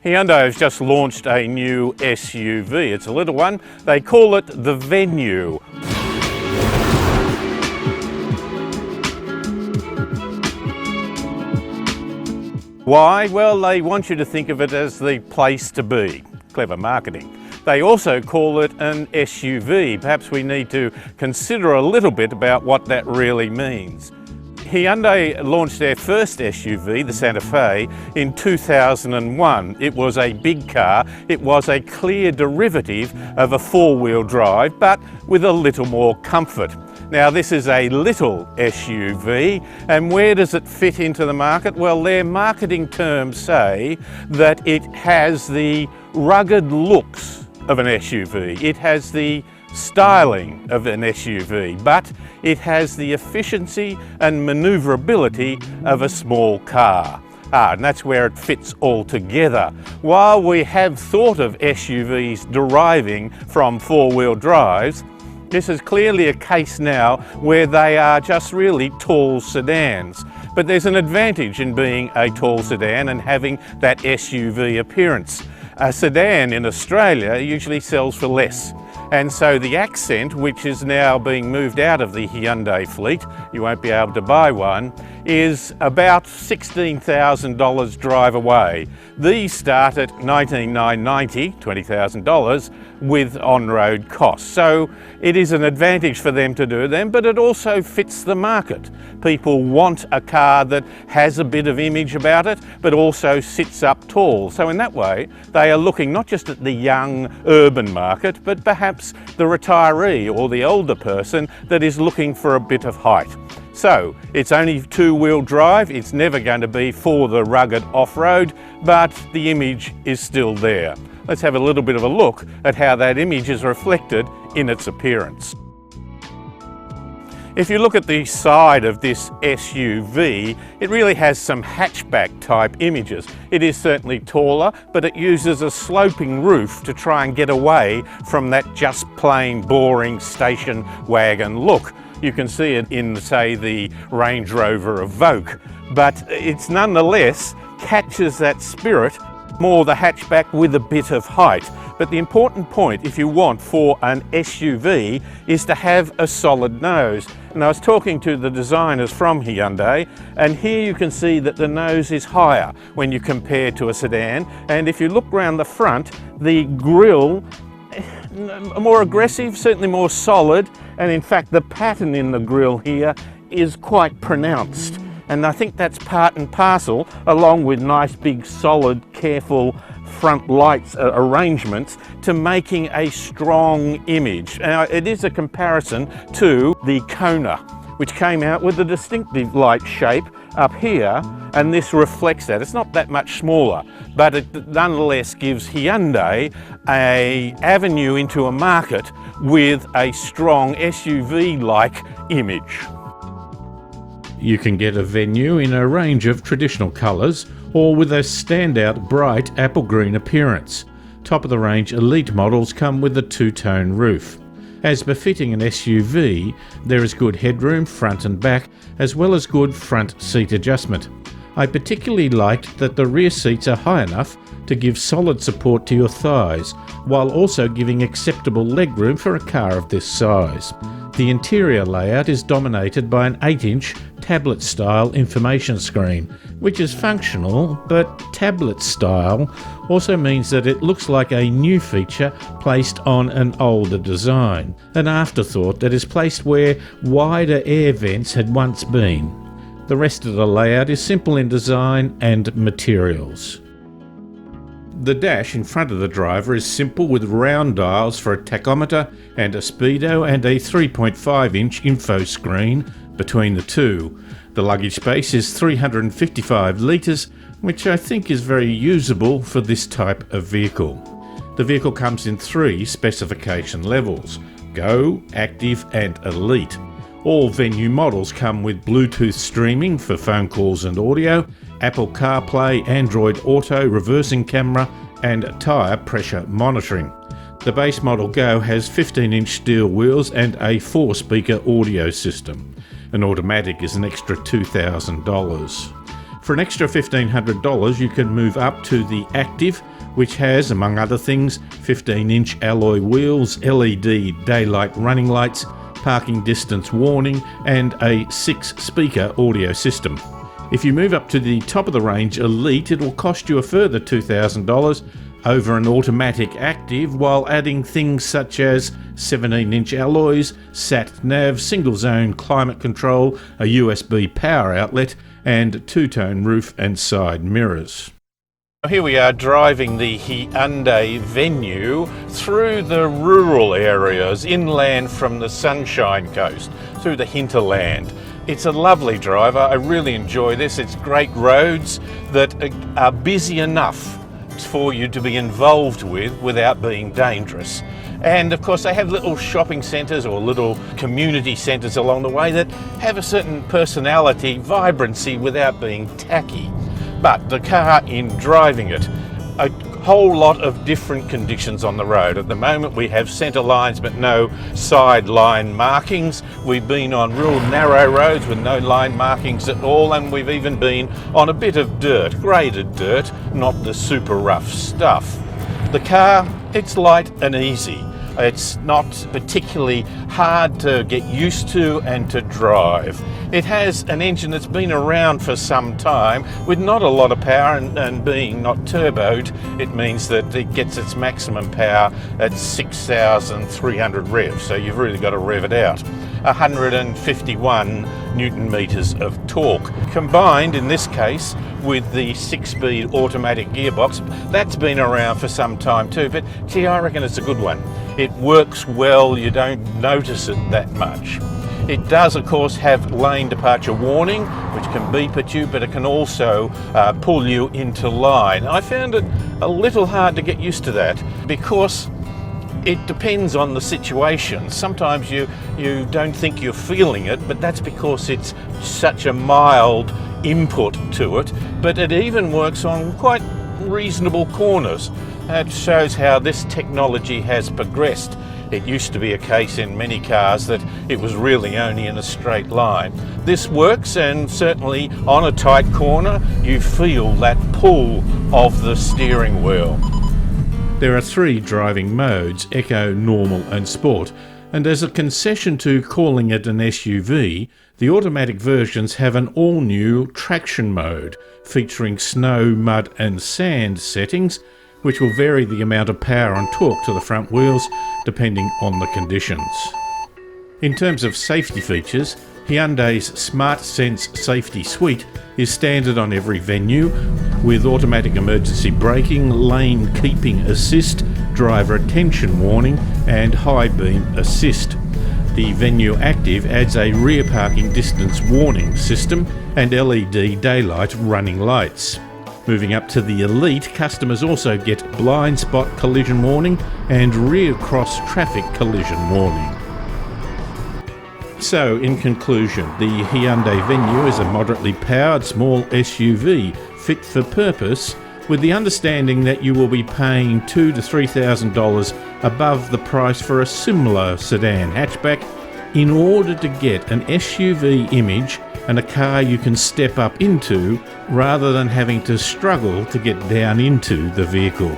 Hyundai has just launched a new SUV. It's a little one. They call it the Venue. Why? Well, they want you to think of it as the place to be. Clever marketing. They also call it an SUV. Perhaps we need to consider a little bit about what that really means. Hyundai launched their first SUV, the Santa Fe, in 2001. It was a big car. It was a clear derivative of a four-wheel drive, but with a little more comfort. Now, this is a little SUV, and where does it fit into the market? Well, their marketing terms say that it has the rugged looks of an SUV. It has the styling of an SUV, but it has the efficiency and manoeuvrability of a small car. And that's where it fits all together. While we have thought of SUVs deriving from four-wheel drives, this is clearly a case now where they are just really tall sedans. But there's an advantage in being a tall sedan and having that SUV appearance. A sedan in Australia usually sells for less. And so the Accent, which is now being moved out of the Hyundai fleet, you won't be able to buy one, is about $16,000 drive away. These start at $19,990, $20,000, with on-road costs. So it is an advantage for them to do them, but it also fits the market. People want a car that has a bit of image about it, but also sits up tall. So in that way, they are looking not just at the young urban market, but perhaps the retiree or the older person that is looking for a bit of height. So it's only two-wheel drive. It's never going to be for the rugged off-road, but the image is still there. Let's have a little bit of a look at how that image is reflected in its appearance. If you look at the side of this SUV, it really has some hatchback type images. It is certainly taller, but it uses a sloping roof to try and get away from that just plain boring station wagon look. You can see it in, say, the Range Rover Evoque, but it's nonetheless catches that spirit, more the hatchback with a bit of height. But the important point, if you want for an SUV, is to have a solid nose. And I was talking to the designers from Hyundai, and here you can see that the nose is higher when you compare to a sedan. And if you look round the front, the grille, more aggressive, certainly more solid, and in fact the pattern in the grille here is quite pronounced. And I think that's part and parcel, along with nice big solid careful front lights arrangements, to making a strong image. Now, it is a comparison to the Kona, which came out with a distinctive light shape up here, and this reflects that. It's not that much smaller, but it nonetheless gives Hyundai an avenue into a market with a strong SUV-like image. You can get a Venue in a range of traditional colours or with a standout bright apple green appearance. Top of the range elite models come with a two-tone roof. As befitting an SUV, there is good headroom front and back, as well as good front seat adjustment. I particularly liked that the rear seats are high enough to give solid support to your thighs, while also giving acceptable legroom for a car of this size. The interior layout is dominated by an 8-inch tablet-style information screen, which is functional, but tablet-style also means that it looks like a new feature placed on an older design, an afterthought that is placed where wider air vents had once been. The rest of the layout is simple in design and materials. The dash in front of the driver is simple with round dials for a tachometer and a speedo and a 3.5-inch info screen between the two. The luggage space is 355 litres, which I think is very usable for this type of vehicle. The vehicle comes in 3 specification levels: Go, Active and Elite. All Venue models come with Bluetooth streaming for phone calls and audio, Apple CarPlay, Android Auto, reversing camera and tyre pressure monitoring. The base model Go has 15-inch steel wheels and a 4-speaker audio system. An automatic is an extra $2,000. For an extra $1,500 you can move up to the Active, which has, among other things, 15-inch alloy wheels, LED daylight running lights, parking distance warning and a 6-speaker audio system. If you move up to the top of the range Elite, it will cost you a further $2,000 over an automatic Active, while adding things such as 17-inch alloys, sat-nav, single-zone climate control, a USB power outlet and two-tone roof and side mirrors. Here we are driving the Hyundai Venue through the rural areas, inland from the Sunshine Coast, through the hinterland. It's a lovely drive. I really enjoy this. It's great roads that are busy enough for you to be involved with without being dangerous. And of course they have little shopping centres or little community centres along the way that have a certain personality, vibrancy without being tacky. But the car, in driving it, a whole lot of different conditions on the road. At the moment we have centre lines but no side line markings. We've been on real narrow roads with no line markings at all, and we've even been on a bit of dirt, graded dirt, not the super rough stuff. The car, it's light and easy. It's not particularly hard to get used to and to drive. It has an engine that's been around for some time with not a lot of power, and being not turboed, it means that it gets its maximum power at 6,300 revs, so you've really got to rev it out. 151 Newton meters of torque, combined in this case with the 6-speed automatic gearbox. That's been around for some time too, but gee, I reckon it's a good one. It works well, you don't notice it that much. It does of course have lane departure warning, which can beep at you, but it can also pull you into line. I found it a little hard to get used to that because it depends on the situation. Sometimes you don't think you're feeling it, but that's because it's such a mild input to it. But it even works on quite reasonable corners. That shows how this technology has progressed. It used to be a case in many cars that it was really only in a straight line. This works, and certainly on a tight corner you feel that pull of the steering wheel. There are 3 driving modes, Eco, Normal and Sport, and as a concession to calling it an SUV, the automatic versions have an all-new traction mode featuring snow, mud and sand settings, which will vary the amount of power and torque to the front wheels depending on the conditions. In terms of safety features, Hyundai's Smart Sense Safety Suite is standard on every Venue, with automatic emergency braking, lane keeping assist, driver attention warning and high beam assist. The Venue Active adds a rear parking distance warning system and LED daylight running lights. Moving up to the Elite, customers also get blind spot collision warning and rear cross traffic collision warning. So, in conclusion, the Hyundai Venue is a moderately powered small SUV fit for purpose, with the understanding that you will be paying $2,000 to $3,000 above the price for a similar sedan hatchback in order to get an SUV image and a car you can step up into rather than having to struggle to get down into the vehicle.